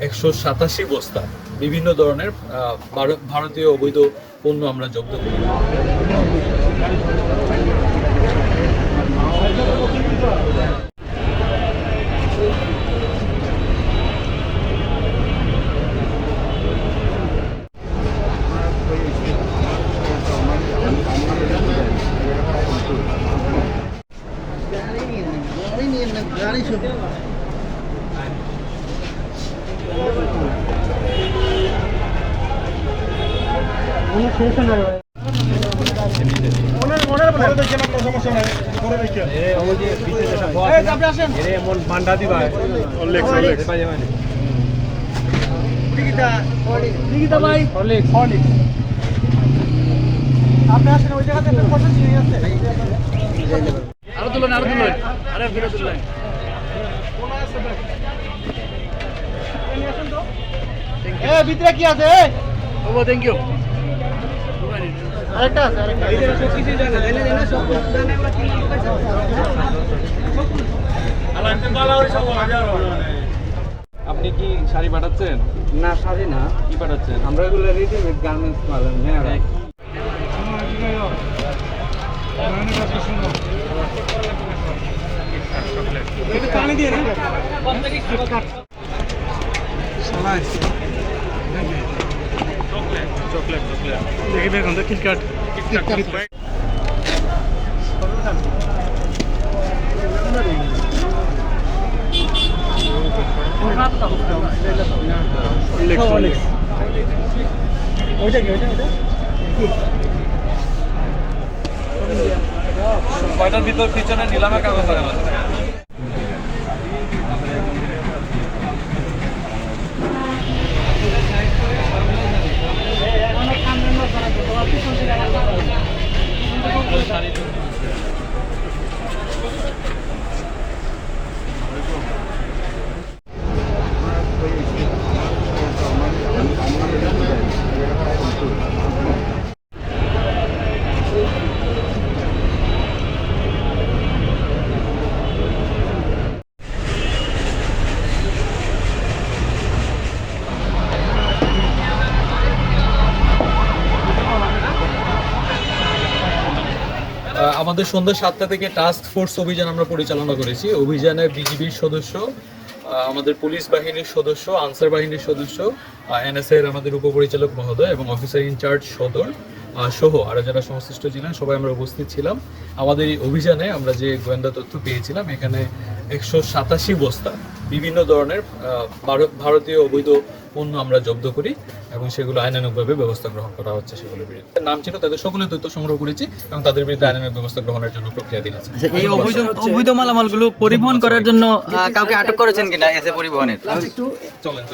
187 বস্তা বিভিন্ন ধরনের ভারতীয় অবৈধ পণ্য আমরা জব্দ করি। ভিতরে কি আছে? Thank you. আরেকটা আছে, আপনি কি শাড়ি পাঠাচ্ছেন? না, শাড়ি না। কি পাঠাচ্ছেন? আমরা এগুলো রেডিমেড গার্মেন্টস মাল নেই। পানি দিয়ে না চকলেট দেখি দেখুন তো কিটকাট কয়টার ভিতর পিছনে নিলামের কাগজ লাগানো আছে? আমাদের সন্ধ্যা 7টা থেকে টাস্ক ফোর্স অভিযান আমরা পরিচালনা করেছি। অভিযানে বিজিবির সদস্য, আমাদের পুলিশ বাহিনীর সদস্য, আনসার বাহিনীর সদস্য, এনএসএর আমাদের উপপরিচালক মহোদয় এবং অফিসার ইনচার্জ সদর সহ আরও যারা সংশ্লিষ্ট ছিলেন সবাই আমরা উপস্থিত ছিলাম। আমাদের এই অভিযানে আমরা যে গোয়েন্দা তথ্য পেয়েছিলাম, এখানে 187 বস্তা বিভিন্ন ধরনের ভারতীয় অবৈধ পণ্য আমরা জব্দ করি এবং সেগুলো আইনানুগভাবে ব্যবস্থা গ্রহণ করা হচ্ছে। সেগুলোর বিরুদ্ধে নাম ছিল, তাদের সকলের তথ্য সংগ্রহ করেছি এবং তাদের বিরুদ্ধে আইনানুগ ব্যবস্থা গ্রহণের জন্য প্রক্রিয়াধীন আছে। এই অবৈধ মালামালগুলো পরিবহন করার জন্য কাউকে আটক করেছেন কিনা এসে পরিবহনের? চলেন